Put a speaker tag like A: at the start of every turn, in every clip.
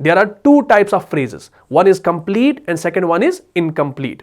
A: There are 2 types of phrases. One is complete and second one is incomplete.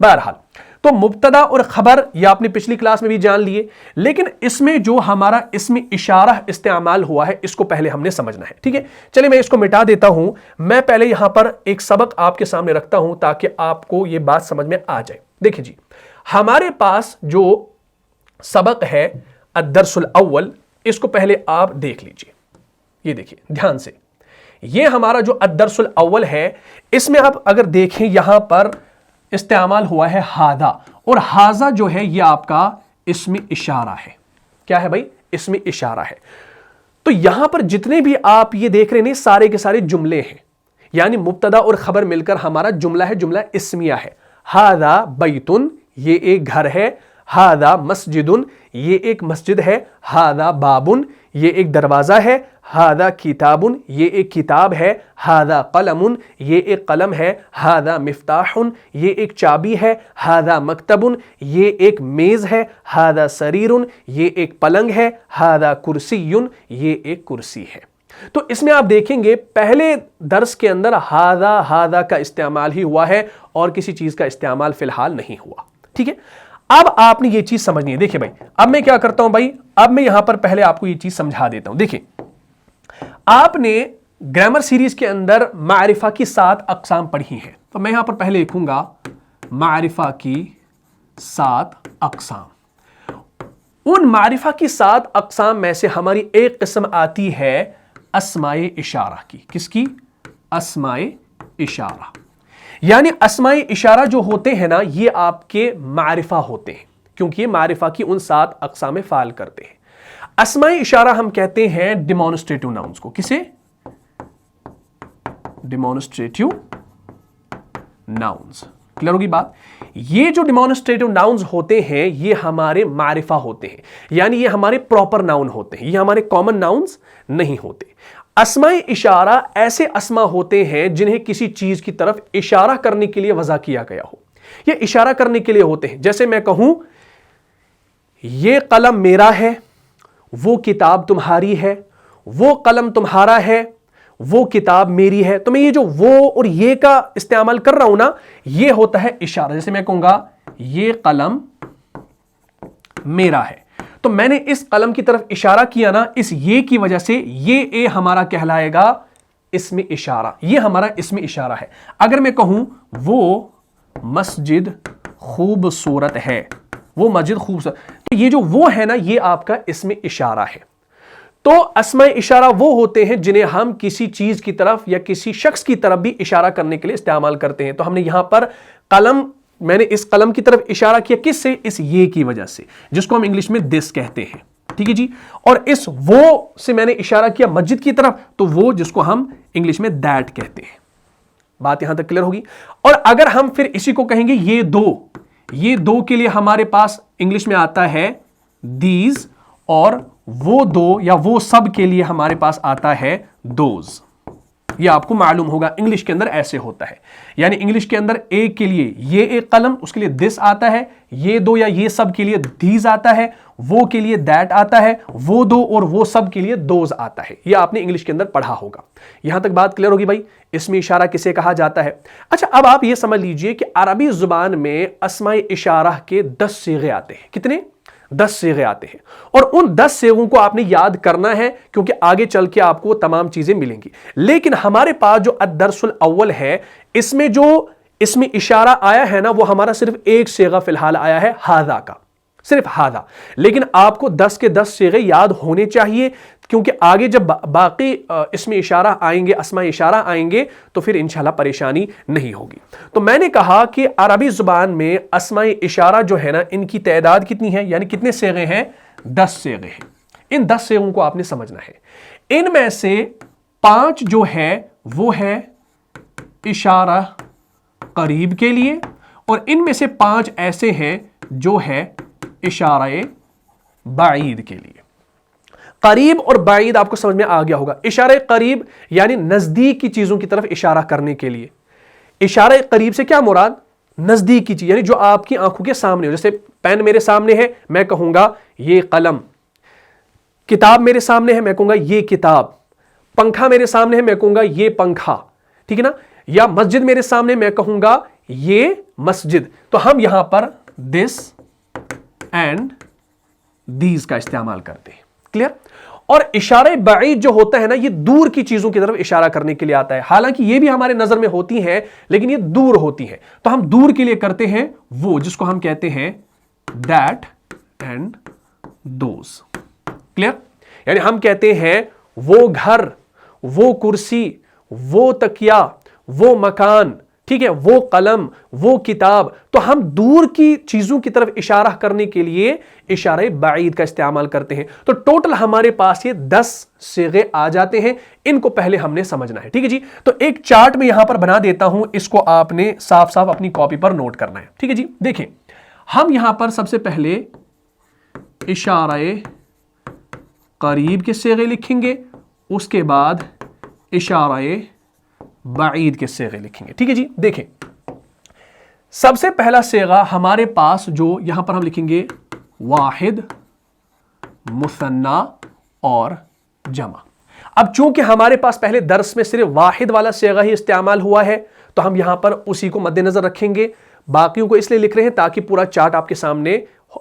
A: بہرحال تو مبتدا اور خبر یہ آپ نے پچھلی کلاس میں بھی جان لیے، لیکن اس میں جو ہمارا اسم اشارہ استعمال ہوا ہے اس کو پہلے ہم نے سمجھنا ہے، ٹھیک ہے؟ چلیے میں اس کو مٹا دیتا ہوں، میں پہلے یہاں پر ایک سبق آپ کے سامنے رکھتا ہوں تاکہ آپ کو یہ بات سمجھ میں آ جائے۔ دیکھیں جی، ہمارے پاس جو سبق ہے الدرس الاول، اس کو پہلے آپ دیکھ لیجئے، یہ دیکھیے دھیان سے، یہ ہمارا جو الدرس الاول ہے، اس میں آپ اگر دیکھیں یہاں پر استعمال ہوا ہے ہاذا، اور ہاذا جو ہے یہ آپ کا اسم اشارہ ہے۔ کیا ہے بھائی؟ اسم اشارہ ہے۔ تو یہاں پر جتنے بھی آپ یہ دیکھ رہے ہیں سارے کے سارے جملے ہیں، یعنی مبتدا اور خبر مل کر ہمارا جملہ ہے، جملہ اسمیہ ہے۔ ہاذا بیتن، یہ ایک گھر ہے۔ ہاذا مسجدن، یہ ایک مسجد ہے۔ ہاذا بابن، یہ ایک دروازہ ہے۔ ہاذا کتابن، یہ ایک کتاب ہے۔ ہاذا قلمن، یہ ایک قلم ہے۔ ہاذا مفتاحن، یہ ایک چابی ہے۔ ہاذا مکتبن، یہ ایک میز ہے۔ ہاذا سریرن، یہ ایک پلنگ ہے۔ ہاذا کرسیٌ، یہ ایک کرسی ہے۔ تو اس میں آپ دیکھیں گے پہلے درس کے اندر ہاذا کا استعمال ہی ہوا ہے اور کسی چیز کا استعمال فی الحال نہیں ہوا، ٹھیک ہے؟ اب آپ نے یہ چیز سمجھنی ہے۔ دیکھیں بھائی، اب میں کیا کرتا ہوں بھائی، اب میں یہاں پر پہلے آپ کو یہ چیز سمجھا دیتا ہوں۔ دیکھیں، آپ نے گرامر سیریز کے اندر معرفہ کی 7 اقسام پڑھی ہیں، تو میں یہاں پر پہلے لکھوں گا معرفہ کی 7 اقسام۔ ان معرفہ کی 7 اقسام میں سے ہماری ایک قسم آتی ہے اسماء اشارہ کی۔ کس کی؟ اسماء اشارہ۔ یعنی اسماء اشارہ جو ہوتے ہیں نا، یہ آپ کے معرفہ ہوتے ہیں، کیونکہ یہ معرفہ کی ان 7 اقسام فعال کرتے ہیں۔ اسماء اشارہ ہم کہتے ہیں ڈیمونسٹریٹو ناؤنز کو۔ کسے؟ Demonstrative nouns. کلیئر ہوگی بات؟ یہ جو ڈیمونسٹریٹو ناؤنز ہوتے ہیں یہ ہمارے معرفہ ہوتے ہیں، یعنی یہ ہمارے پراپر ناؤن ہوتے ہیں، یہ ہمارے کامن ناؤنز نہیں ہوتے۔ اسماء اشارہ ایسے اسماء ہوتے ہیں جنہیں کسی چیز کی طرف اشارہ کرنے کے لیے وضع کیا گیا ہو، یہ اشارہ کرنے کے لیے ہوتے ہیں۔ جیسے میں کہوں یہ قلم میرا ہے، وہ کتاب تمہاری ہے، وہ قلم تمہارا ہے، وہ کتاب میری ہے، تو میں یہ جو وہ اور یہ کا استعمال کر رہا ہوں نا، یہ ہوتا ہے اشارہ۔ جیسے میں کہوں گا یہ قلم میرا ہے، تو میں نے اس قلم کی طرف اشارہ کیا نا، اس یہ کی وجہ سے یہ اے ہمارا کہلائے گا اسم اشارہ، یہ ہمارا اسم اشارہ ہے۔ اگر میں کہوں وہ مسجد خوبصورت ہے، وہ مسجد خوبصورت، تو یہ جو وہ ہے نا یہ آپ کا اسم اشارہ ہے۔ تو اسماء اشارہ وہ ہوتے ہیں جنہیں ہم کسی چیز کی طرف یا کسی شخص کی طرف بھی اشارہ کرنے کے لیے استعمال کرتے ہیں۔ تو ہم نے یہاں پر قلم، میں نے اس قلم کی طرف اشارہ کیا، کس سے؟ اس یہ کی وجہ سے، جس کو ہم انگلش میں دس کہتے ہیں، ٹھیک ہے جی۔ اور اس وہ سے میں نے اشارہ کیا مسجد کی طرف، تو وہ جس کو ہم انگلش میں دیٹ کہتے ہیں۔ بات یہاں تک کلیئر ہوگی؟ اور اگر ہم پھر اسی کو کہیں گے یہ دو، یہ دو کے لیے ہمارے پاس انگلش میں آتا ہے دیز، اور وہ دو یا وہ سب کے لیے ہمارے پاس آتا ہے دوز۔ یہ آپ کو معلوم ہوگا انگلش کے اندر ایسے ہوتا ہے، یعنی انگلش کے اندر ایک کے لیے یہ ایک قلم، اس کے لیے دس آتا ہے، یہ دو یا یہ سب کے لیے دیز آتا ہے، وہ کے لیے دیٹ آتا ہے، وہ دو اور وہ سب کے لیے دوز آتا ہے۔ یہ آپ نے انگلش کے اندر پڑھا ہوگا۔ یہاں تک بات کلیئر ہوگی بھائی؟ اسم اشارہ کسے کہا جاتا ہے؟ اچھا، اب آپ یہ سمجھ لیجئے کہ عربی زبان میں اسماء اشارہ کے 10 صیغے آتے ہیں۔ کتنے؟ 10 صیغے آتے ہیں، اور ان 10 صیغوں کو آپ نے یاد کرنا ہے کیونکہ آگے چل کے آپ کو تمام چیزیں ملیں گی۔ لیکن ہمارے پاس جو الدرس الاول ہے، اس میں جو اسم اشارہ آیا ہے نا، وہ ہمارا صرف ایک صیغہ فی الحال آیا ہے ہاذا کا، صرف ہاذا۔ لیکن آپ کو 10 کے 10 صیغے یاد ہونے چاہیے، کیونکہ آگے جب باقی اسم اشارہ آئیں گے، اسماء اشارہ آئیں گے، تو پھر انشاءاللہ پریشانی نہیں ہوگی۔ تو میں نے کہا کہ عربی زبان میں اسماء اشارہ جو ہے نا، ان کی تعداد کتنی ہے، یعنی کتنے صیغے ہیں؟ 10 صیغے ہیں۔ ان 10 صیغوں کو آپ نے سمجھنا ہے۔ ان میں سے 5 جو ہے وہ ہے اشارہ قریب کے لیے، اور ان میں سے 5 ایسے ہیں جو ہے اشارہ بعید کے لیے۔ قریب اور بعید آپ کو سمجھ میں آ گیا ہوگا۔ اشارہ قریب یعنی نزدیک کی چیزوں کی طرف اشارہ کرنے کے لیے۔ اشارہ قریب سے کیا مراد؟ نزدیک کی چیز، یعنی جو آپ کی آنکھوں کے سامنے ہو۔ جیسے پین میرے سامنے ہے، میں کہوں گا یہ قلم۔ کتاب میرے سامنے ہے، میں کہوں گا یہ کتاب۔ پنکھا میرے سامنے ہے، میں کہوں گا یہ پنکھا، ٹھیک ہے نا؟ یا مسجد میرے سامنے، میں کہوں گا یہ مسجد. تو ہم یہاں پر this and these کا استعمال کرتے ہیں. کلیئر؟ اور اشارہ بعید جو ہوتا ہے نا یہ دور کی چیزوں کی طرف اشارہ کرنے کے لیے آتا ہے. حالانکہ یہ بھی ہمارے نظر میں ہوتی ہیں لیکن یہ دور ہوتی ہیں. تو ہم دور کے لیے کرتے ہیں وہ جس کو ہم کہتے ہیں that and those. کلیئر؟ یعنی ہم کہتے ہیں وہ گھر، وہ کرسی، وہ تکیا، وہ مکان، ٹھیک ہے، وہ قلم، وہ کتاب. تو ہم دور کی چیزوں کی طرف اشارہ کرنے کے لیے اشارہ بعید کا استعمال کرتے ہیں. تو ٹوٹل ہمارے پاس یہ 10 صیغے آ جاتے ہیں. ان کو پہلے ہم نے سمجھنا ہے. ٹھیک ہے جی. تو ایک چارٹ میں یہاں پر بنا دیتا ہوں، اس کو آپ نے صاف صاف اپنی کاپی پر نوٹ کرنا ہے. ٹھیک ہے جی. دیکھیں ہم یہاں پر سب سے پہلے اشارہ قریب کے صیغے لکھیں گے، اس کے بعد اشارہ بعید کے صیغے لکھیں گے. ٹھیک ہے جی. دیکھیں سب سے پہلا صیغہ ہمارے پاس جو یہاں پر ہم لکھیں گے واحد، مثنی اور جمع. اب چونکہ ہمارے پاس پہلے درس میں صرف واحد والا صیغہ ہی استعمال ہوا ہے تو ہم یہاں پر اسی کو مد نظر رکھیں گے. باقیوں کو اس لیے لکھ رہے ہیں تاکہ پورا چارٹ آپ کے سامنے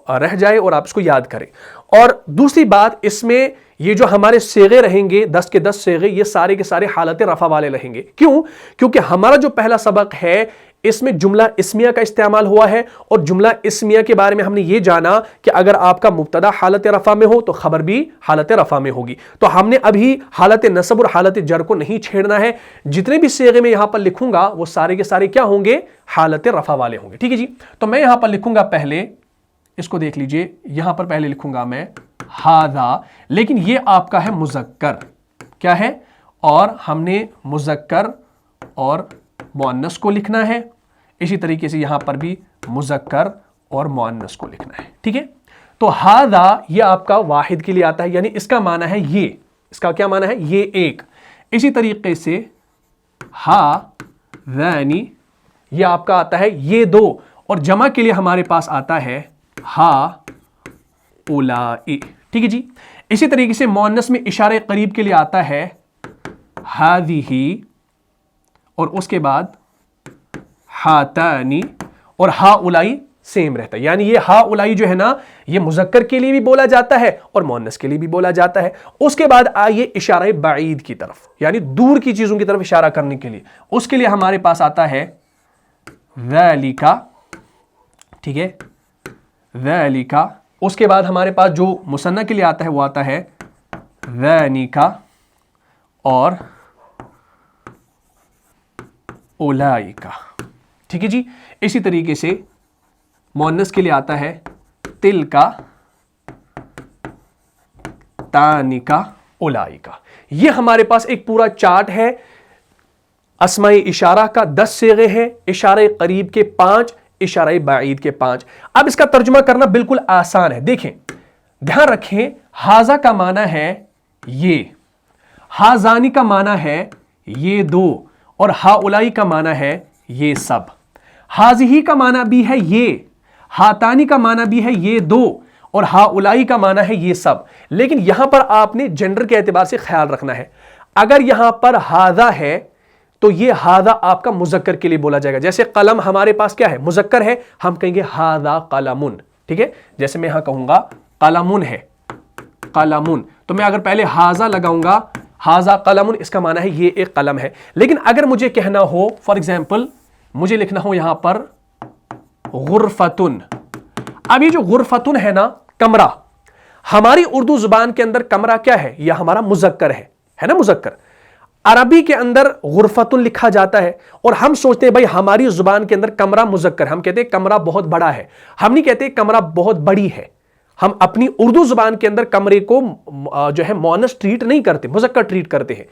A: رہ جائے اور آپ اس کو یاد کریں. اور دوسری بات، اس میں یہ جو ہمارے صیغے رہیں گے 10 کے 10 صیغے، یہ سارے کے سارے حالت رفع والے رہیں گے. کیوں؟ کیونکہ ہمارا جو پہلا سبق ہے اس میں جملہ اسمیہ کا استعمال ہوا ہے، اور جملہ اسمیہ کے بارے میں ہم نے یہ جانا کہ اگر آپ کا مبتدا حالت رفع میں ہو تو خبر بھی حالت رفع میں ہوگی. تو ہم نے ابھی حالت نصب اور حالت جر کو نہیں چھیڑنا ہے. جتنے بھی صیغے میں یہاں پر لکھوں گا وہ سارے کے سارے کیا ہوں گے؟ حالت رفع والے ہوں گے. ٹھیک ہے جی. تو میں یہاں پر لکھوں گا پہلے، اس کو دیکھ لیجئے، یہاں پر پہلے لکھوں گا میں ہاذا، لیکن یہ آپ کا ہے مذکر. کیا ہے؟ اور ہم نے مذکر اور مؤنث کو لکھنا ہے. اسی طریقے سے یہاں پر بھی مذکر اور مؤنث کو لکھنا ہے. ٹھیک ہے. تو ہاذا یہ آپ کا واحد کے لیے آتا ہے، یعنی اس کا معنی ہے یہ. اس کا کیا معنی ہے؟ یہ ایک. اسی طریقے سے ہاذانی یہ آپ کا آتا ہے یہ دو. اور جمع کے لیے ہمارے پاس آتا ہے ہؤلاء. ٹھیک ہے جی. اسی طریقے سے مؤنث میں اشارہ قریب کے لیے آتا ہے ہذہ، اور اس کے بعد ہاتانی، اور ہؤلاء سیم رہتا ہے. یعنی یہ ہؤلاء جو ہے نا یہ مذکر کے لیے بھی بولا جاتا ہے اور مؤنث کے لیے بھی بولا جاتا ہے. اس کے بعد آئیے اشارہ بعید کی طرف، یعنی دور کی چیزوں کی طرف اشارہ کرنے کے لیے. اس کے لیے ہمارے پاس آتا ہے ذالک. ٹھیک ہے، ذالک. اس کے بعد ہمارے پاس جو مثنی کے لیے آتا ہے وہ آتا ہے ذانک اور اولئک. ٹھیک ہے جی. اسی طریقے سے مؤنث کے لیے آتا ہے تلک، تانک، اولئک. یہ ہمارے پاس ایک پورا چارٹ ہے. اسماء اشارہ کا 10 صیغے ہیں، اشارہ قریب کے 5، اشارہ بعید کے 5. اب اس کا ترجمہ کرنا بالکل آسان ہے. دیکھیں دھیان رکھیں، ہاذا کا معنی ہے یہ، ہاذانی کا معنی ہے یہ دو، اور ہؤلاء کا معنی ہے یہ سب. ہذہ کا معنی بھی ہے یہ، ہاتانی کا معنی بھی ہے یہ دو، اور ہؤلاء کا معنی ہے یہ سب. لیکن یہاں پر آپ نے جنڈر کے اعتبار سے خیال رکھنا ہے. اگر یہاں پر ہاذا ہے تو یہ ہاذا آپ کا مذکر کے لیے بولا جائے گا. جیسے قلم ہمارے پاس کیا ہے؟ مذکر ہے، ہم کہیں گے ہاذا قلمن. ٹھیک ہے. جیسے میں یہاں کہوں گا قلمن ہے، قلمن، تو میں اگر پہلے ہاذا لگاؤں گا ہاذا قلمن، اس کا معنی ہے یہ ایک قلم ہے. لیکن اگر مجھے کہنا ہو، فار ایگزامپل مجھے لکھنا ہو یہاں پر غرفتن. اب یہ جو غرفتن ہے نا کمرہ، ہماری اردو زبان کے اندر کمرہ کیا ہے؟ یہ ہمارا مذکر ہے نا مذکر. عربی کے اندر غرفتن لکھا جاتا ہے، اور ہم سوچتے ہیں بھائی ہماری زبان کے اندر کمرہ مذکر، ہم کہتے ہیں کمرہ بہت بڑا ہے. ہم نہیں کہتے کمرہ بہت بڑی ہے. ہم اپنی اردو زبان کے اندر کمرے کو جو ہے مؤنث ٹریٹ نہیں کرتے، مذکر ٹریٹ کرتے ہیں.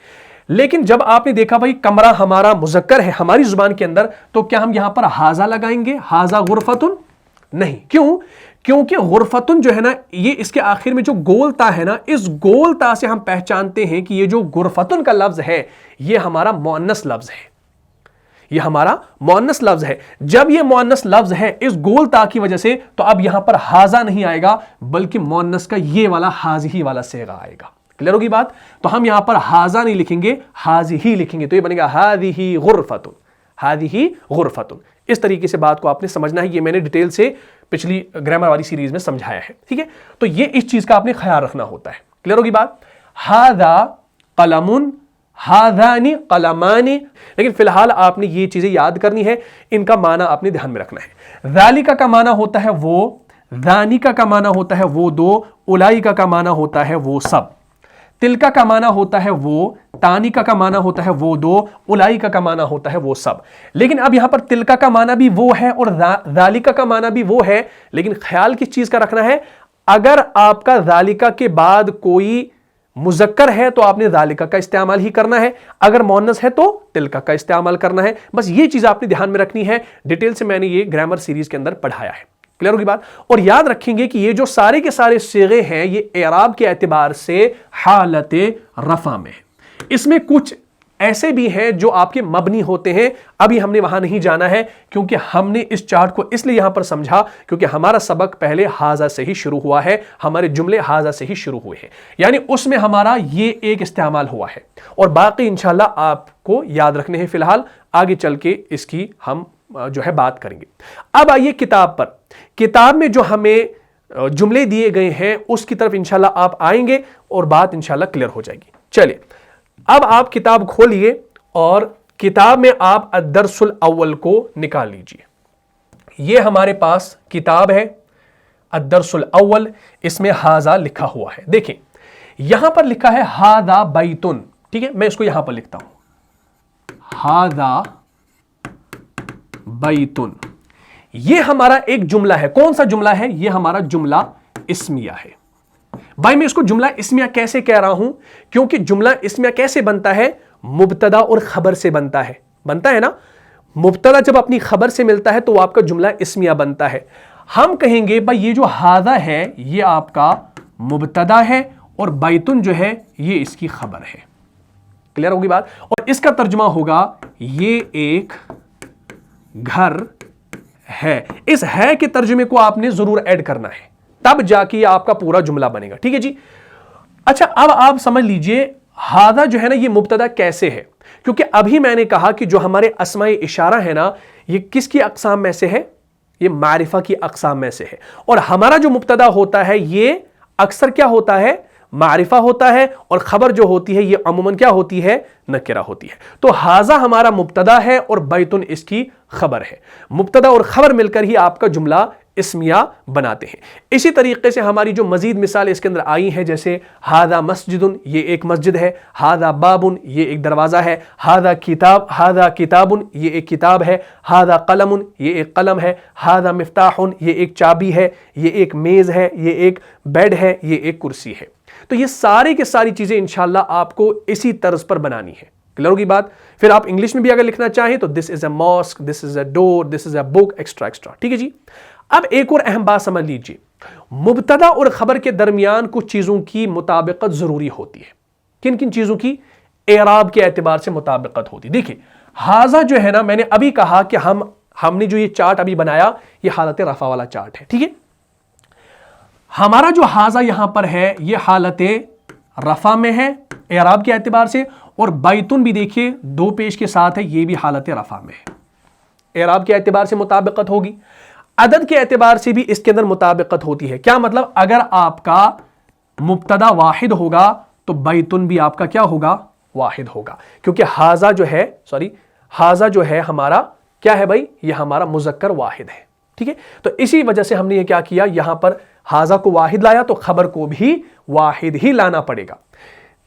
A: لیکن جب آپ نے دیکھا بھائی کمرہ ہمارا مذکر ہے ہماری زبان کے اندر، تو کیا ہم یہاں پر ہاذا لگائیں گے؟ ہاذا غرفتن؟ نہیں. کیوں؟ کیونکہ غرفتن جو ہے نا یہ اس کے آخر میں جو گول تا ہے نا، اس گول تا سے ہم پہچانتے ہیں کہ یہ جو غرفتن کا لفظ ہے یہ ہمارا مؤنث لفظ ہے. یہ ہمارا مؤنث لفظ ہے. جب یہ مؤنث لفظ ہے اس گول تا کی وجہ سے، تو اب یہاں پر ہاذا نہیں آئے گا بلکہ مؤنث کا یہ والا ہاذہ والا صیغہ آئے گا. کلیئر ہوگی بات؟ تو ہم یہاں پر ہاذا نہیں لکھیں گے، ہاذہ لکھیں گے. تو یہ بنے گا ہذہ غرفتن، ہذہ غرفتن. اس طریقے سے بات کو آپ نے سمجھنا ہے. یہ میں نے ڈیٹیل سے پچھلی گرامر والی سیریز میں سمجھایا ہے. ٹھیک ہے, تو یہ اس چیز کا آپ نے خیال رکھنا ہوتا ہے. کلیئر ہوگی بات. ہاذا قلم, ہاذانی قلمان, لیکن فی الحال آپ نے یہ چیزیں یاد کرنی ہے, ان کا معنی آپ نے دھیان میں رکھنا ہے. ذالک کا معنی ہوتا ہے وہ, ذانیکا کا معنی ہوتا ہے وہ دو, اولائکا کا معنی ہوتا ہے وہ سب, تلکا کا معنی ہوتا ہے وہ, تانیکا کا معنی ہوتا ہے وہ دو, اولائکا کا معنی ہوتا ہے وہ سب. لیکن اب یہاں پر تلکا کا معنی بھی وہ ہے اور ذالکا کا معنی بھی وہ ہے, لیکن خیال کس چیز کا رکھنا ہے, اگر آپ کا ذالکا کے بعد کوئی مذکر ہے تو آپ نے ذالکا کا استعمال ہی کرنا ہے, اگر مؤنث ہے تو تلکا کا استعمال کرنا ہے. بس یہ چیز آپ نے دھیان میں رکھنی ہے. ڈیٹیل سے میں نے یہ گرامر سیریز کے اندر پڑھایا ہے. کلیئر ہوگی بات. اور یاد رکھیں گے کہ یہ جو سارے کے سارے صیغے ہیں یہ اعراب کے اعتبار سے حالت رفع میں ہے. اس میں کچھ ایسے بھی ہیں جو آپ کے مبنی ہوتے ہیں, ابھی ہم نے وہاں نہیں جانا ہے کیونکہ ہم نے اس چارٹ کو اس لیے یہاں پر سمجھا کیونکہ ہمارا سبق پہلے ہاذا سے ہی شروع ہوا ہے, ہمارے جملے ہاذا سے ہی شروع ہوئے ہیں, یعنی اس میں ہمارا یہ ایک استعمال ہوا ہے اور باقی انشاءاللہ آپ کو یاد رکھنے ہیں. فی الحال آگے چل کے اس کی ہم جو ہے بات کریں گے. اب آئیے کتاب پر. کتاب میں جو ہمیں جملے دیے گئے ہیں اس کی طرف انشاءاللہ آپ آئیں گے اور بات انشاءاللہ کلیئر ہو جائے گی. چلیے اب آپ کتاب کھولیے اور کتاب میں آپ الدرس الاول کو نکال لیجئے. یہ ہمارے پاس کتاب ہے الدرس الاول, اس میں ہاذا لکھا ہوا ہے. دیکھیں یہاں پر لکھا ہے ہاذا بیتن, ٹھیک ہے, میں اس کو یہاں پر لکھتا ہوں ہاذا بیتن. یہ ہمارا ایک جملہ ہے. کون سا جملہ ہے؟ یہ ہمارا جملہ اسمیہ ہے. بھائی میں اس کو جملہ اسمیہ کیسے کہہ رہا ہوں؟ کیونکہ جملہ اسمیہ کیسے بنتا ہے؟ مبتدا اور خبر سے بنتا ہے. بنتا ہے نا, مبتدا جب اپنی خبر سے ملتا ہے تو وہ آپ کا جملہ اسمیہ بنتا ہے. ہم کہیں گے بھائی یہ جو ہاذا ہے یہ آپ کا مبتدا ہے اور بیتن جو ہے یہ اس کی خبر ہے. کلیئر ہوگی بات. اور اس کا ترجمہ ہوگا یہ ایک گھر ہے. اس ہے کے ترجمے کو آپ نے ضرور ایڈ کرنا ہے, تب جا کے آپ کا پورا جملہ بنے گا. ٹھیک ہے جی. اچھا اب آپ سمجھ لیجئے ہاذا جو ہے نا یہ مبتدا کیسے ہے, کیونکہ ابھی میں نے کہا کہ جو ہمارے اسماء اشارہ ہے نا یہ کس کی اقسام میں سے ہے؟ یہ معرفہ کی اقسام میں سے ہے. اور ہمارا جو مبتدا ہوتا ہے یہ اکثر کیا ہوتا ہے؟ معرفہ ہوتا ہے, اور خبر جو ہوتی ہے یہ عموماً کیا ہوتی ہے؟ نکرہ ہوتی ہے. تو ہاذا ہمارا مبتدا ہے اور بیتن اس کی خبر ہے. مبتدا اور خبر مل کر ہی آپ کا جملہ اسمیہ بناتے ہیں. اسی طریقے سے ہماری جو مزید مثالیں اس کے اندر آئی ہیں جیسے ہاذا مسجد, یہ ایک مسجد ہے. ہاذا باب, یہ ایک دروازہ ہے. ہاذا کتاب, یہ ایک کتاب ہے. ہاذا قلم, یہ ایک قلم ہے. ہاذا مفتاح, یہ ایک چابی ہے. یہ ایک میز ہے. یہ ایک بیڈ ہے. یہ ایک کرسی ہے. تو یہ ساری کے ساری چیزیں انشاءاللہ آپ کو اسی طرز پر بنانی ہے. کلیئر ہوگی بات. پھر آپ انگلش میں بھی اگر لکھنا چاہیں تو دس از اے ماسک, دس از اے ڈور, دس از اے بک, ایکسٹرا ایکسٹرا. ٹھیک ہے جی. اب ایک اور اہم بات سمجھ لیجیے, مبتدا اور خبر کے درمیان کچھ چیزوں کی مطابقت ضروری ہوتی ہے. کن کن چیزوں کی؟ اعراب کے اعتبار سے مطابقت ہوتی ہے. دیکھیں ہاذا جو ہے نا, میں نے ابھی کہا کہ ہم نے جو یہ چارٹ ابھی بنایا یہ حالت رفع والا چارٹ ہے. ٹھیک ہے. ہمارا جو ہاذا یہاں پر ہے یہ حالت رفع میں ہے اعراب کے اعتبار سے, اور بیتن بھی دیکھیے دو پیش کے ساتھ ہے, یہ بھی حالت رفع میں ہے. اعراب کے اعتبار سے مطابقت ہوگی. عدد کے اعتبار سے بھی اس کے اندر مطابقت ہوتی ہے. کیا مطلب؟ اگر آپ کا مبتدا واحد ہوگا تو بیتن بھی آپ کا کیا ہوگا؟ واحد ہوگا. کیونکہ ہاذا جو ہے ہمارا کیا ہے بھائی؟ یہ ہمارا مذکر واحد ہے. ٹھیک ہے. تو اسی وجہ سے ہم نے یہ کیا کیا, یہاں پر ہاذا کو واحد لایا تو خبر کو بھی واحد ہی لانا پڑے گا.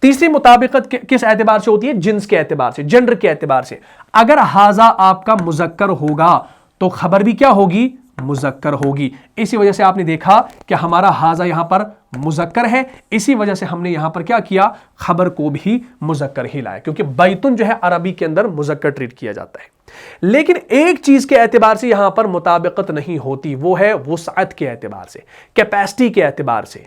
A: تیسری مطابقت کس اعتبار سے ہوتی ہے؟ جنس کے اعتبار سے, جنڈر کے اعتبار سے. اگر ہاذا آپ کا مذکر ہوگا تو خبر بھی کیا ہوگی؟ مذکر ہوگی. اسی وجہ سے آپ نے دیکھا کہ ہمارا ہاذا یہاں پر مذکر ہے, اسی وجہ سے ہم نے یہاں پر کیا کیا؟ خبر کو بھی مذکر ہی لایا, کیونکہ بیتن جو ہے عربی کے اندر مذکر ٹریٹ کیا جاتا ہے. لیکن ایک چیز کے اعتبار سے یہاں پر مطابقت نہیں ہوتی, وہ ہے وسعت کے اعتبار سے, کیپیسٹی کے اعتبار سے.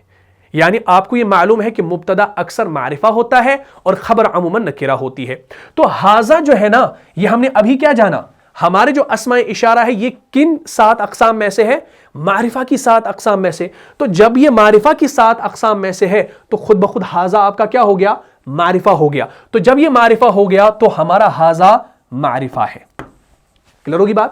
A: یعنی آپ کو یہ معلوم ہے کہ مبتدا اکثر معرفہ ہوتا ہے اور خبر عموماً نکرہ ہوتی ہے. تو ہاذا جو ہے نا یہ ہم نے ابھی کیا جانا, ہمارے جو اسماء اشارہ ہے یہ کن 7 اقسام میں سے ہے؟ معرفہ کی 7 اقسام میں سے. تو جب یہ معرفہ کی 7 اقسام میں سے ہے تو خود بخود ہاذا آپ کا کیا ہو گیا؟ معرفہ ہو گیا. تو جب یہ معرفہ ہو گیا تو ہمارا ہاذا معرفہ ہے. کلیئر ہوگی بات.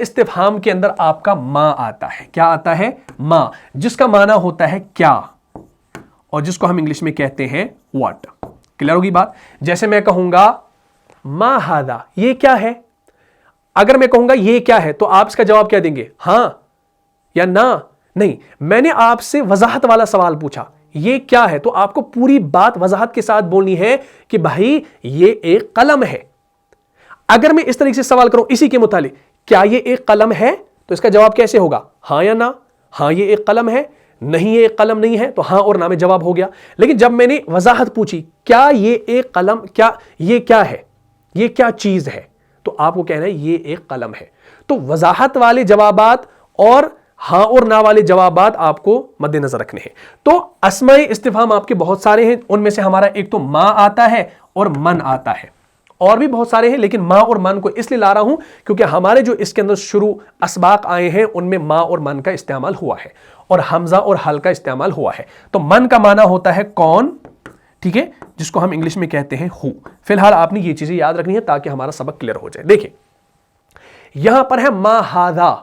A: استفہام کے اندر آپ کا ما آتا ہے. کیا آتا ہے؟ ما، جس کا معنی ہوتا ہے کیا، اور جس کو ہم انگلش میں کہتے ہیں واٹ. کلیئر ہوگی بات؟ جیسے میں کہوں گا ما ہاذا، یہ کیا ہے. اگر میں کہوں گا یہ کیا ہے تو آپ اس کا جواب کیا دیں گے؟ ہاں یا نہ؟ نہیں، میں نے آپ سے وضاحت والا سوال پوچھا، یہ کیا ہے، تو آپ کو پوری بات وضاحت کے ساتھ بولنی ہے کہ بھائی یہ ایک قلم ہے. اگر میں اس طریقے سے سوال کروں اسی کے متعلق، کیا یہ ایک قلم ہے، تو اس کا جواب کیسے ہوگا؟ ہاں یا نہ. ہاں یہ ایک قلم ہے، نہیں یہ ایک قلم نہیں ہے، تو ہاں اور نہ میں جواب ہو گیا. لیکن جب میں نے وضاحت پوچھی کیا یہ ایک قلم، کیا یہ کیا ہے، یہ کیا چیز ہے، تو آپ کو کہنا ہے یہ ایک قلم ہے. تو وضاحت والے جوابات اور ہاں اور نہ والے جوابات آپ کو مد نظر رکھنے ہیں. تو اسماء استفہام آپ کے بہت سارے ہیں، ان میں سے ہمارا ایک تو ما آتا ہے اور من آتا ہے، اور بھی بہت سارے ہیں، لیکن ما اور من کو اس لیے لا رہا ہوں کیونکہ ہمارے جو اس کے اندر شروع اسباق آئے ہیں ان میں ما اور من کا استعمال ہوا ہے، اور حمزہ اور حل کا استعمال ہوا ہے. تو من کا معنی ہوتا ہے کون، ٹھیک ہے، جس کو ہم انگلش میں کہتے ہیں ہو. فی الحال آپ نے یہ چیزیں یاد رکھنی ہے تاکہ ہمارا سبق کلیئر ہو جائے. دیکھیں یہاں پر ہے ما ہاذا،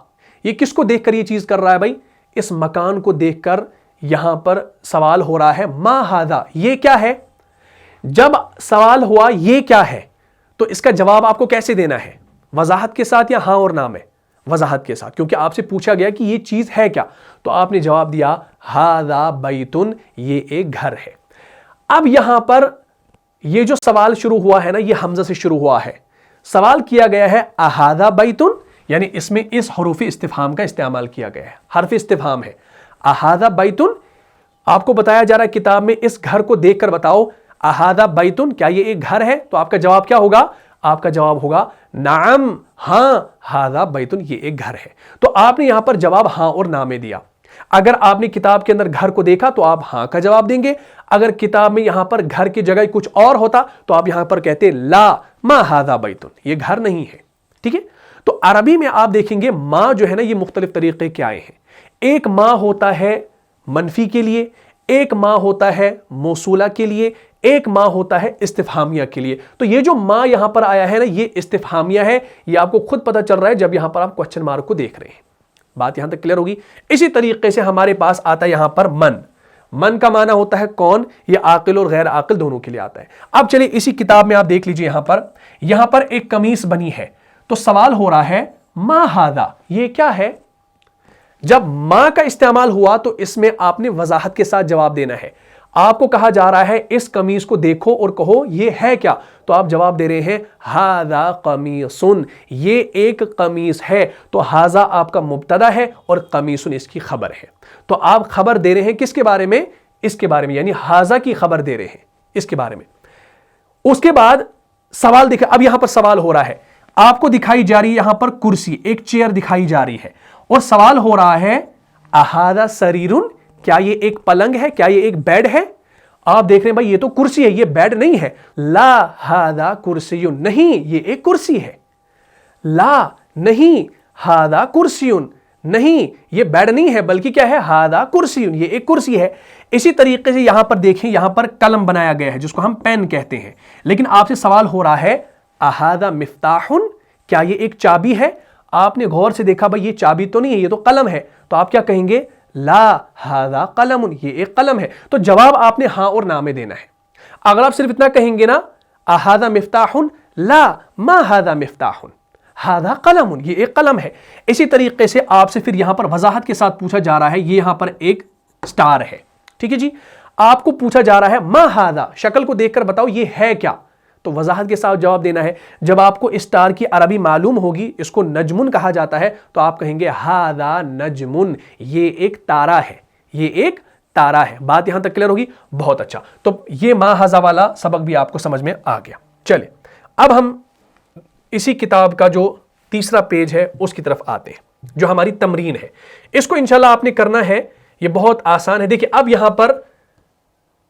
A: یہ کس کو دیکھ کر یہ چیز کر رہا ہے بھائی؟ اس مکان کو دیکھ کر یہاں پر سوال ہو رہا ہے ما ہاذا، یہ کیا ہے. جب سوال ہوا یہ کیا ہے تو اس کا جواب آپ کو کیسے دینا ہے؟ وضاحت کے ساتھ یا ہاں اور نہ میں؟ وضاحت کے ساتھ، کیونکہ آپ سے پوچھا گیا کہ یہ چیز ہے کیا، تو آپ نے جواب دیا ہاذا بیتن، یہ ایک گھر ہے. اب یہاں پر یہ جو سوال شروع ہوا ہے نا، یہ حمزہ سے شروع ہوا ہے. سوال کیا گیا ہے اہذا بیتن، یعنی اس میں اس حروف استفہام کا استعمال کیا گیا ہے، حرف استفہام ہے. اہذا بیتن، آپ کو بتایا جا رہا ہے کتاب میں اس گھر کو دیکھ کر بتاؤ اہذا بیتن، کیا یہ ایک گھر ہے، تو آپ کا جواب کیا ہوگا؟ آپ کا جواب ہوگا نعم، ہاں، ہاذا بیتن، یہ ایک گھر ہے. تو آپ نے یہاں پر جواب ہاں اور نہ میں دیا. اگر آپ نے کتاب کے اندر گھر کو دیکھا تو آپ ہاں کا جواب دیں گے. اگر کتاب میں یہاں پر گھر کی جگہ کچھ اور ہوتا تو آپ یہاں پر کہتے لا ما ہاذا بیتن، یہ گھر نہیں ہے. ٹھیک ہے. تو عربی میں آپ دیکھیں گے ما جو ہے نا، یہ مختلف طریقے کے آئے ہیں. ایک ما ہوتا ہے منفی کے لیے، ایک ما ہوتا ہے موصولہ کے لیے، ایک ما ہوتا ہے استفہامیہ کے لیے. تو یہ جو ما یہاں پر آیا ہے نا، یہ استفہامیہ ہے. یہ آپ کو خود پتہ چل رہا ہے جب یہاں پر آپ کوسچن مارک کو دیکھ رہے ہیں. بات یہاں تک کلیئر ہوگی. اسی طریقے سے ہمارے پاس آتا ہے یہاں پر من. من کا معنی ہوتا ہے کون، یہ عاقل اور غیر عاقل دونوں کے لیے آتا ہے. اب چلیے اسی کتاب میں آپ دیکھ لیجئے، یہاں پر ایک قمیص بنی ہے، تو سوال ہو رہا ہے ما ہاذا، یہ کیا ہے. جب ما کا استعمال ہوا تو اس میں آپ نے وضاحت کے ساتھ جواب دینا ہے. آپ کو کہا جا رہا ہے اس قمیص کو دیکھو اور کہو یہ ہے کیا، تو آپ جواب دے رہے ہیں ہاذا قمیصن، یہ ایک قمیص ہے. تو ہاذا آپ کا مبتدا ہے اور قمیصن اس کی خبر ہے. تو آپ خبر دے رہے ہیں کس کے بارے میں؟ اس کے بارے میں، یعنی ہاذا کی خبر دے رہے ہیں اس کے بارے میں. اس کے بعد سوال دیکھیں، اب یہاں پر سوال ہو رہا ہے، آپ کو دکھائی جا رہی ہے یہاں پر کرسی، ایک چیئر دکھائی جا رہی ہے، اور سوال ہو رہا ہے اہذا سریرن، کیا یہ ایک پلنگ ہے، کیا یہ ایک بیڈ ہے. آپ دیکھ رہے ہیں بھائی یہ تو کرسی ہے، یہ بیڈ نہیں ہے. لا ہاذا کرسی، نہیں یہ ایک کرسی ہے. لا نہیں، ہاذا کرسی نہیں، یہ بیڈ نہیں ہے بلکہ کیا ہے، ہاذا کرسی، یہ ایک کرسی ہے. اسی طریقے سے یہاں پر دیکھیں، یہاں پر قلم بنایا گیا ہے جس کو ہم پین کہتے ہیں، لیکن آپ سے سوال ہو رہا ہے اہذا مفتاح، کیا یہ ایک چابی ہے. آپ نے غور سے دیکھا بھائی یہ چابی تو نہیں ہے، یہ تو قلم ہے. تو آپ کیا کہیں گے؟ لا ہاذا قلم، یہ ایک قلم ہے. تو جواب آپ نے ہاں اور نہ میں دینا ہے. اگر آپ صرف اتنا کہیں گے نا اہذا مفتاح، لا ما ہاذا مفتاح، ہاذا قلم، یہ ایک قلم ہے. اسی طریقے سے آپ سے پھر یہاں پر وضاحت کے ساتھ پوچھا جا رہا ہے، یہ یہاں پر ایک سٹار ہے. ٹھیک ہے جی. آپ کو پوچھا جا رہا ہے ما ہاذا، شکل کو دیکھ کر بتاؤ یہ ہے کیا. تو وضاحت کے ساتھ جواب دینا ہے. جب آپ کو اسٹار کی عربی معلوم ہوگی، اس کو نجمن کہا جاتا ہے، تو آپ کہیں گے ہاذا نجمن، یہ ایک تارا ہے، یہ ایک تارا ہے. بات یہاں تک کلیئر ہوگی؟ بہت اچھا. تو یہ ما ہاذا والا سبق بھی آپ کو سمجھ میں آ گیا. چلے اب ہم اسی کتاب کا جو تیسرا پیج ہے اس کی طرف آتے ہیں، جو ہماری تمرین ہے. اس کو انشاءاللہ آپ نے کرنا ہے، یہ بہت آسان ہے. دیکھیں اب یہاں پر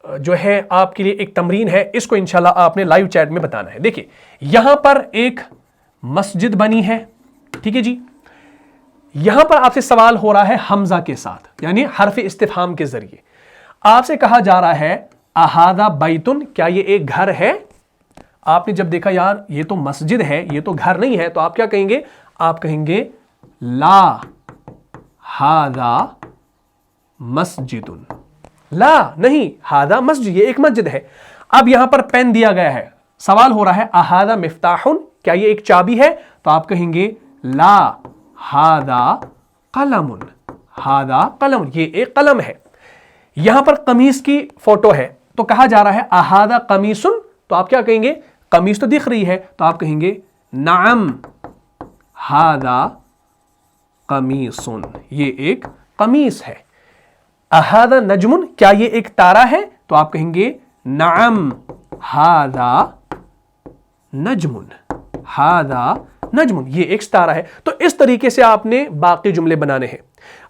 A: جو ہے آپ کے لیے ایک تمرین ہے، اس کو انشاءاللہ آپ نے لائیو چیٹ میں بتانا ہے. دیکھیں یہاں پر ایک مسجد بنی ہے، ٹھیک ہے جی. یہاں پر آپ سے سوال ہو رہا ہے حمزہ کے ساتھ، یعنی حرف استفہام کے ذریعے. آپ سے کہا جا رہا ہے اہذا بیتن، کیا یہ ایک گھر ہے. آپ نے جب دیکھا یار یہ تو مسجد ہے، یہ تو گھر نہیں ہے، تو آپ کیا کہیں گے؟ آپ کہیں گے لا ہاذا مسجد، لا نہیں، ہاذا مسجد، یہ ایک مسجد ہے۔ اب یہاں پر پین دیا گیا ہے، سوال ہو رہا ہے اہذا مفتاح، کیا یہ ایک چابی ہے؟ تو آپ کہیں گے لا ہاذا قلم، ہاذا قلم، یہ ایک قلم ہے۔ یہاں پر قمیص کی فوٹو ہے تو کہا جا رہا ہے اہذا قمیص، تو آپ کیا کہیں گے؟ قمیص تو دکھ رہی ہے تو آپ کہیں گے نعم ہاذا قمیص، یہ ایک قمیص ہے۔ اہذا نجم، کیا یہ ایک تارا ہے؟ تو آپ کہیں گے نعم ہاذا نجم، ہاذا نجم، یہ ایک ستارہ ہے۔ تو اس طریقے سے آپ نے باقی جملے بنانے ہیں۔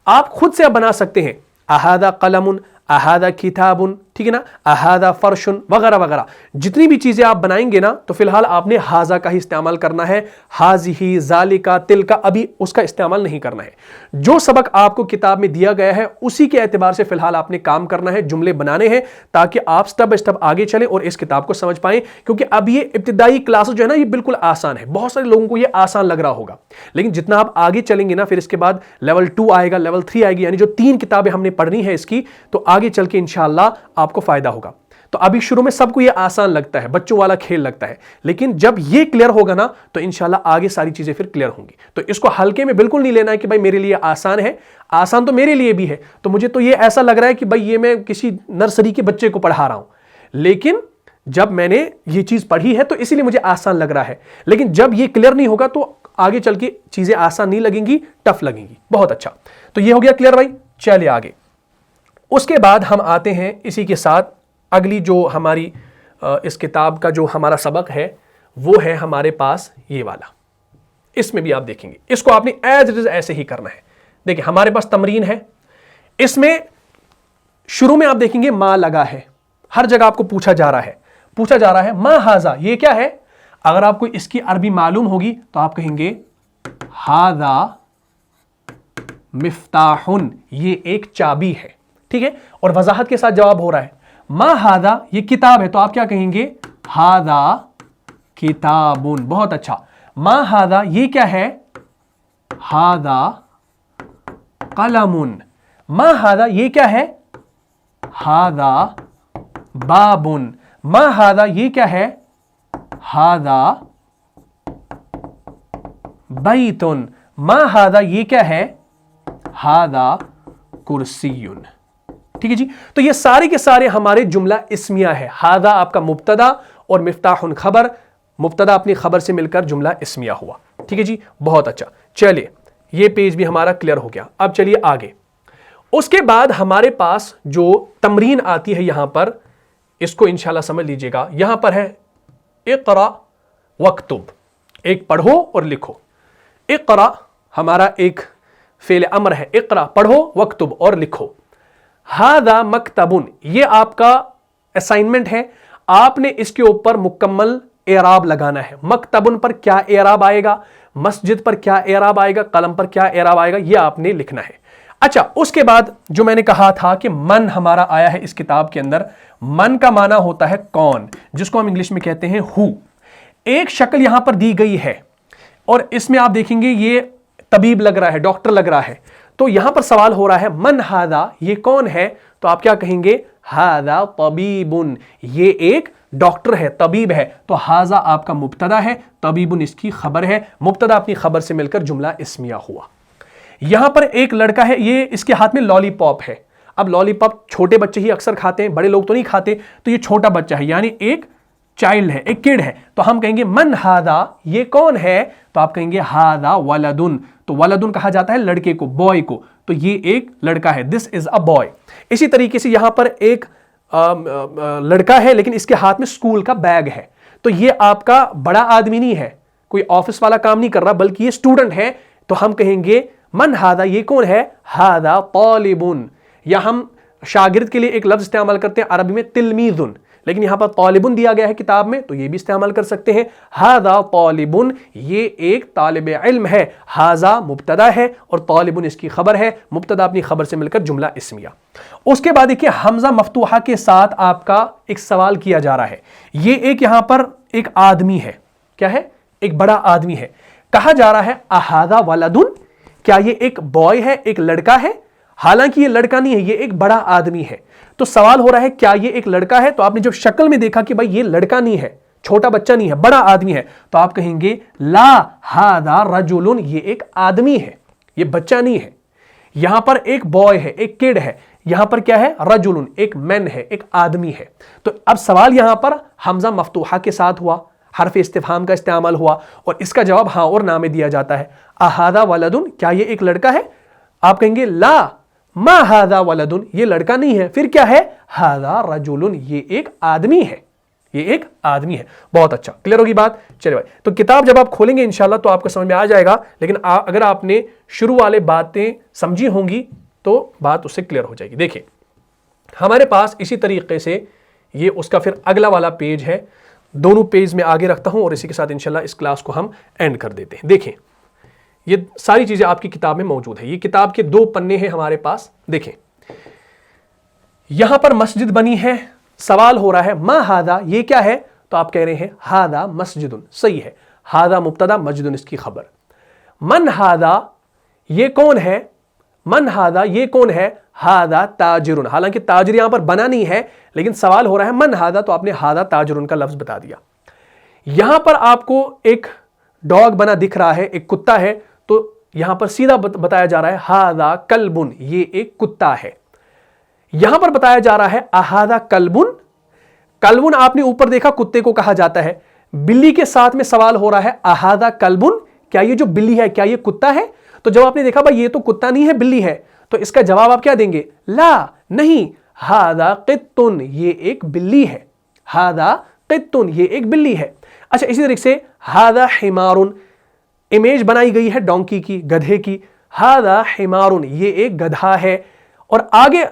A: آپ خود سے اب بنا سکتے ہیں اہذا قلم، اہذا کتاب، ٹھیک ہے نا، اہذا فرش وغیرہ وغیرہ، جتنی بھی چیزیں آپ بنائیں گے نا تو فی الحال آپ نے ہاذا کا ہی استعمال کرنا ہے، ہاذہ، ذالکا، تلکا ابھی اس کا استعمال نہیں کرنا ہے۔ جو سبق آپ کو کتاب میں دیا گیا ہے اسی کے اعتبار سے فی الحال آپ نے کام کرنا ہے، جملے بنانے ہیں تاکہ آپ سٹیپ بائی سٹیپ آگے چلیں اور اس کتاب کو سمجھ پائیں، کیونکہ اب یہ ابتدائی کلاسز جو ہے نا یہ بالکل آسان ہے، بہت سارے لوگوں کو یہ آسان لگ رہا ہوگا، لیکن جتنا آپ آگے چلیں گے نا پھر اس کے بعد لیول 2 آئے گا، لیول 3 آئے گی، یعنی جو 3 کتابیں ہم نے پڑھنی ہے اس کی، تو آگے چل کے انشاءاللہ آپ کو فائدہ ہوگا۔ تو ابھی شروع میں سب کو یہ آسان لگتا ہے، بچوں والا کھیل لگتا ہے، لیکن جب یہ کلیئر ہوگا نا تو انشاءاللہ آگے ساری چیزیں پھر کلیئر ہوں گی۔ تو اس کو ہلکے میں بالکل نہیں لینا ہے کہ بھائی میرے لیے آسان ہے، آسان تو میرے لیے بھی ہے، تو مجھے تو یہ ایسا لگ رہا ہے کہ بھائی یہ میں کسی نرسری کے بچے کو پڑھا رہا ہوں، لیکن جب میں نے یہ چیز پڑھی ہے تو اسی لیے مجھے آسان لگ رہا ہے، لیکن جب یہ کلیئر نہیں ہوگا تو آگے چل کے چیزیں آسان نہیں لگیں گی، ٹف لگیں گی۔ بہت اچھا، تو یہ ہو گیا کلیئر بھائی، چلیے آگے۔ اس کے بعد ہم آتے ہیں اسی کے ساتھ اگلی جو ہماری اس کتاب کا جو ہمارا سبق ہے وہ ہے ہمارے پاس یہ والا۔ اس میں بھی آپ دیکھیں گے، اس کو آپ نے ایز اٹ از ایسے ہی کرنا ہے۔ دیکھیں ہمارے پاس تمرین ہے، اس میں شروع میں آپ دیکھیں گے ما لگا ہے، ہر جگہ آپ کو پوچھا جا رہا ہے ما ہاذا، یہ کیا ہے؟ اگر آپ کو اس کی عربی معلوم ہوگی تو آپ کہیں گے ہاذا مفتاح، یہ ایک چابی ہے، ٹھیک ہے، اور وضاحت کے ساتھ جواب ہو رہا ہے۔ ما ہاذا، یہ کتاب ہے تو آپ کیا کہیں گے؟ ہاذا کتاب، بہت اچھا۔ ما ہاذا، یہ کیا ہے؟ ہاذا قلم۔ ما ہاذا، یہ کیا ہے؟ ہاذا باب۔ ما ہاذا، یہ کیا ہے؟ ہاذا بیت۔ ما ہاذا، یہ کیا ہے؟ ہاذا کرسی۔ ٹھیک ہے جی، تو یہ سارے کے سارے ہمارے جملہ اسمیہ ہے۔ ہاذا آپ کا مبتدا اور مفتاح خبر، مبتدا اپنی خبر سے مل کر جملہ اسمیہ ہوا۔ ٹھیک ہے جی، بہت اچھا۔ چلیے یہ پیج بھی ہمارا کلیئر ہو گیا، اب چلیے آگے۔ اس کے بعد ہمارے پاس جو تمرین آتی ہے یہاں پر، اس کو انشاءاللہ سمجھ لیجئے گا، یہاں پر ہے اقرا وکتب، ایک پڑھو اور لکھو۔ اقرا ہمارا ایک فعل امر ہے، اقرا پڑھو، وکتب اور لکھو۔ ہاذا مکتبن، یہ آپ کا اسائنمنٹ ہے، آپ نے اس کے اوپر مکمل اعراب لگانا ہے۔ مکتبن پر کیا اعراب آئے گا، مسجد پر کیا اعراب آئے گا، قلم پر کیا اعراب آئے گا، یہ آپ نے لکھنا ہے۔ اچھا، اس کے بعد جو میں نے کہا تھا کہ من ہمارا آیا ہے اس کتاب کے اندر، من کا معنی ہوتا ہے کون، جس کو ہم انگلش میں کہتے ہیں ہو۔ ایک شکل یہاں پر دی گئی ہے اور اس میں آپ دیکھیں گے یہ طبیب لگ رہا ہے، ڈاکٹر لگ رہا ہے، تو یہاں پر سوال ہو رہا ہے من ہاذا، یہ کون ہے؟ تو آپ کیا کہیں گے؟ ہاذا طبیب، یہ ایک ڈاکٹر ہے، طبیب ہے۔ تو ہاذا آپ کا مبتدا ہے، طبیب اس کی خبر ہے، مبتدا اپنی خبر سے مل کر جملہ اسمیہ ہوا۔ یہاں پر ایک لڑکا ہے، یہ اس کے ہاتھ میں لالی پاپ ہے۔ اب لالی پاپ چھوٹے بچے ہی اکثر کھاتے ہیں، بڑے لوگ تو نہیں کھاتے، تو یہ چھوٹا بچہ ہے، یعنی ایک چائلڈ ہے، ایک کڈ ہے، تو ہم کہیں گے من ہاذا، یہ کون ہے؟ تو آپ کہیں گے ہاذا ولدن، تو ولدن کہا جاتا ہے لڑکے کو، بوائے کو، تو یہ ایک لڑکا ہے، دس از اے بوائے۔ اسی طریقے سے یہاں پر ایک لڑکا ہے لیکن اس کے ہاتھ میں اسکول کا بیگ ہے، تو یہ آپ کا بڑا آدمی نہیں ہے، کوئی آفس والا کام نہیں کر رہا بلکہ یہ اسٹوڈنٹ ہے، تو ہم کہیں گے من ہاذا، یہ کون ہے؟ ہاذا طالبن، یا ہم شاگرد کے لیے ایک لفظ استعمال کرتے ہیں عربی میں تلمیذن، لیکن یہاں پر طالبن دیا گیا ہے کتاب میں تو یہ بھی استعمال کر سکتے ہیں۔ ہاذا طالبن، یہ ایک طالب علم ہے۔ ہاذا مبتدا ہے اور طالبن اس کی خبر ہے، مبتدا اپنی خبر سے مل کر جملہ اسمیہ۔ اس کے بعد دیکھیں حمزہ مفتوحہ کے ساتھ آپ کا ایک سوال کیا جا رہا ہے، یہ ایک یہاں پر ایک آدمی ہے، کیا ہے؟ ایک بڑا آدمی ہے، کہا جا رہا ہے اہذا ولدن، کیا یہ ایک بوائے ہے، ایک لڑکا ہے؟ حالانکہ یہ لڑکا نہیں ہے، یہ ایک بڑا آدمی ہے۔ تو سوال ہو رہا ہے کیا یہ ایک لڑکا ہے؟ تو آپ نے جب شکل میں دیکھا کہ بھائی یہ لڑکا نہیں ہے، چھوٹا بچہ نہیں ہے، بڑا آدمی ہے، تو آپ کہیں گے لا ھذا رجل، یہ ایک آدمی ہے، یہ بچہ نہیں ہے۔ یہاں پر ایک بوائے ہے، ایک کڈ ہے، یہاں پر کیا ہے؟ رجل، ایک مین ہے، ایک آدمی ہے۔ تو اب سوال یہاں پر حمزہ مفتوحہ کے ساتھ ہوا، حرف استفہام کا استعمال ہوا، اور اس کا جواب ہاں اور نہ میں دیا جاتا ہے۔ اھذا ولدن، کیا یہ ایک لڑکا ہے؟ آپ کہیں گے لا ما ھذا ولدن، یہ لڑکا نہیں ہے، پھر کیا ہے؟ ھذا رجل، یہ ایک آدمی ہے، یہ ایک آدمی ہے۔ بہت اچھا، کلیئر ہوگی بات؟ چلے بھائی، تو کتاب جب آپ کھولیں گے انشاءاللہ تو آپ کو سمجھ میں آ جائے گا، لیکن اگر آپ نے شروع والے باتیں سمجھی ہوں گی تو بات اس سے کلیئر ہو جائے گی۔ دیکھیں ہمارے پاس اسی طریقے سے یہ اس کا پھر اگلا والا پیج ہے، دونوں پیج میں آگے رکھتا ہوں اور اسی کے ساتھ انشاءاللہ اس کلاس کو ہم اینڈ کر دیتے ہیں۔ دیکھیں یہ ساری چیزیں آپ کی کتاب میں موجود ہے، یہ کتاب کے 2 پنے ہیں ہمارے پاس۔ دیکھیں یہاں پر مسجد بنی ہے، سوال ہو رہا ہے ما ھذا، یہ کیا ہے؟ تو آپ کہہ رہے ہیں ھذا مسجد، صحیح ہے، ھذا مبتدا، مسجد اس کی خبر۔ من ھذا، یہ کون ہے؟ من ھذا، یہ کون ہے؟ ھذا تاجر، حالانکہ تاجر یہاں پر بنا نہیں ہے، لیکن سوال ہو رہا ہے من ھذا، تو آپ نے ھذا تاجر کا لفظ بتا دیا۔ یہاں پر آپ کو ایک ڈاگ بنا دکھ رہا ہے، ایک کتا ہے، تو یہاں پر سیدھا بتایا جا رہا ہے ھذا کلب، یہ ایک کتا ہے۔ یہاں پر بتایا جا رہا ہے اھذا کلب، کلب آپ نے اوپر دیکھا کتے کو کہا جاتا ہے، بلی کے ساتھ میں سوال ہو رہا ہے اھذا کلب، کیا یہ جو بلی ہے کیا یہ کتا ہے؟ تو جب آپ نے دیکھا بھائی یہ تو کتا نہیں ہے بلی ہے، تو اس کا جواب آپ کیا دیں گے؟ لا، نہیں، ھذا قط، یہ ایک بلی ہے، ھذا قط، یہ ایک بلی ہے۔ اچھا اسی طریقے سے ھذا حمار، امیج بنائی گئی ہے ڈونکی کی، گدھے کی، ھذا حمار، یہ ایک گدھا ہے، اور آگے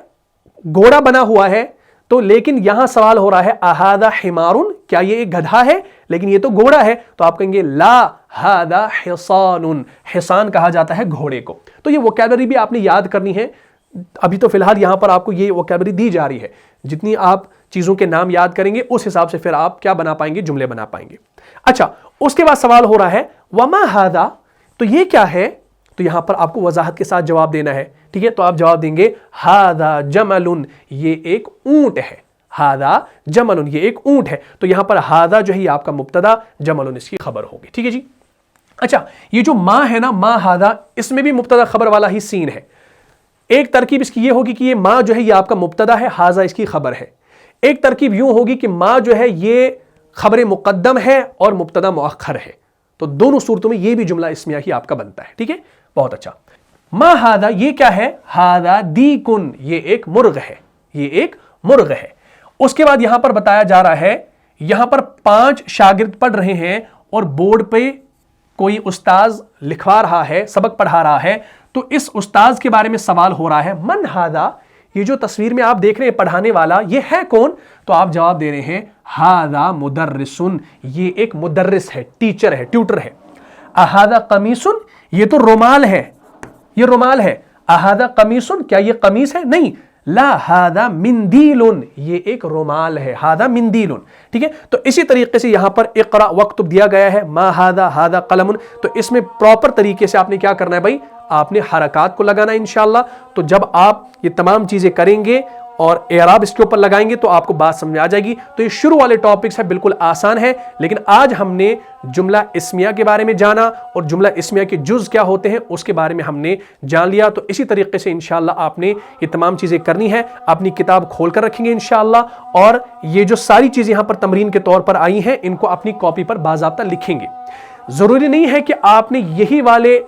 A: گھوڑا بنا ہوا ہے، تو لیکن یہاں سوال ہو رہا ہے اھذا حمار، کیا یہ ایک گدھا ہے؟ لیکن یہ تو گھوڑا ہے، تو آپ کہیں گے لا ھذا حصان، حصان کہا جاتا ہے گھوڑے کو۔ تو یہ ووکیبلری بھی آپ نے یاد کرنی ہے، ابھی تو فی الحال یہاں پر آپ کو یہ ووکیبلری دی جا رہی ہے، جتنی آپ چیزوں کے نام یاد کریں گے اس حساب سے پھر آپ کیا بنا پائیں گے؟ جملے بنا پائیں گے۔ اچھا اس کے بعد سوال ہو رہا ہے وما ھذا، تو یہ کیا ہے؟ تو یہاں پر آپ کو وضاحت کے ساتھ جواب دینا ہے، ٹھیک ہے؟ تو آپ جواب دیں گے ھذا جمل، یہ ایک اونٹ ہے، ھذا جمل، یہ ایک اونٹ ہے۔ تو یہاں پر ھذا جو ہے یہ آپ کا مبتدا، جمل اس کی خبر ہوگی، ٹھیک ہے جی؟ اچھا یہ جو ما ہے نا، ما ھذا، اس میں بھی مبتدا خبر والا ہی سین ہے۔ ایک ترکیب اس کی یہ ہوگی کہ یہ ما جو ہے یہ آپ کا مبتدا ہے، ھذا اس کی خبر ہے۔ ایک ترکیب یوں ہوگی کہ ما جو ہے یہ خبر مقدم ہے اور مبتدا مؤخر ہے، تو دونوں صورتوں میں یہ بھی جملہ اسمیہ ہی آپ کا بنتا ہے، ٹھیک ہے؟ بہت اچھا۔ ما ھذا، یہ کیا ہے؟ ھذا دیکن، یہ ایک مرغ ہے، یہ ایک مرغ ہے۔ اس کے بعد یہاں پر بتایا جا رہا ہے، یہاں پر 5 شاگرد پڑھ رہے ہیں اور بورڈ پہ کوئی استاذ لکھوا رہا ہے، سبق پڑھا رہا ہے، تو اس استاذ کے بارے میں سوال ہو رہا ہے من ھذا، یہ جو تصویر میں آپ دیکھ رہے ہیں پڑھانے والا، یہ ہے کون؟ تو آپ جواب دے رہے ہیں ھذا مدرس، یہ ایک مدرس ہے، ٹیچر ہے، ٹیوٹر ہے۔ اھذا قمیص، یہ تو رومال ہے، یہ رومال ہے۔ اھذا قمیص، کیا یہ قمیص ہے؟ نہیں، لا ھذا مندیل، یہ ایک رومال ہے، ھذا مندیل، ٹھیک ہے؟ تو اسی طریقے سے یہاں پر اقرا واکتب دیا گیا ہے، ما ھذا، ھذا قلم، تو اس میں پراپر طریقے سے آپ نے کیا کرنا ہے بھائی؟ آپ نے حرکات کو لگانا ہے انشاءاللہ۔ تو جب آپ یہ تمام چیزیں کریں گے اور اعراب اس کے اوپر لگائیں گے تو آپ کو بات سمجھ میں آ جائے گی۔ تو یہ شروع والے ٹاپکس ہے، بالکل آسان ہے، لیکن آج ہم نے جملہ اسمیہ کے بارے میں جانا اور جملہ اسمیہ کے جز کیا ہوتے ہیں اس کے بارے میں ہم نے جان لیا۔ تو اسی طریقے سے انشاءاللہ آپ نے یہ تمام چیزیں کرنی ہے، اپنی کتاب کھول کر رکھیں گے انشاءاللہ، اور یہ جو ساری چیزیں یہاں پر تمرین کے طور پر آئی ہیں ان کو اپنی کاپی پر باضابطہ لکھیں گے۔ ضروری نہیں ہے کہ آپ نے یہی والے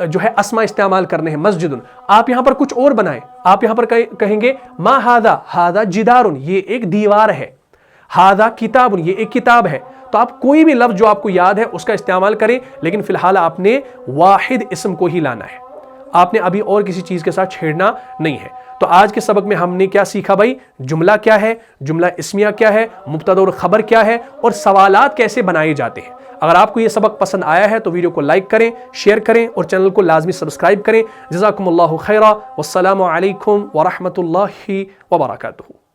A: جو ہے اسما استعمال کرنے ہیں، مسجد، آپ یہاں پر کچھ اور بنائیں۔ آپ یہاں پر کہیں گے ما ھذا، ھذا جدار، یہ ایک دیوار ہے، ھذا کتاب، یہ ایک کتاب ہے۔ تو آپ کوئی بھی لفظ جو آپ کو یاد ہے اس کا استعمال کریں، لیکن فی الحال آپ نے واحد اسم کو ہی لانا ہے، آپ نے ابھی اور کسی چیز کے ساتھ چھیڑنا نہیں ہے۔ تو آج کے سبق میں ہم نے کیا سیکھا بھائی؟ جملہ کیا ہے، جملہ اسمیہ کیا ہے، مبتدا اور خبر کیا ہے، اور سوالات کیسے بنائے جاتے ہیں۔ اگر آپ کو یہ سبق پسند آیا ہے تو ویڈیو کو لائک کریں، شیئر کریں اور چینل کو لازمی سبسکرائب کریں۔ جزاکم اللہ خیرا، والسلام علیکم ورحمۃ اللہ وبرکاتہ۔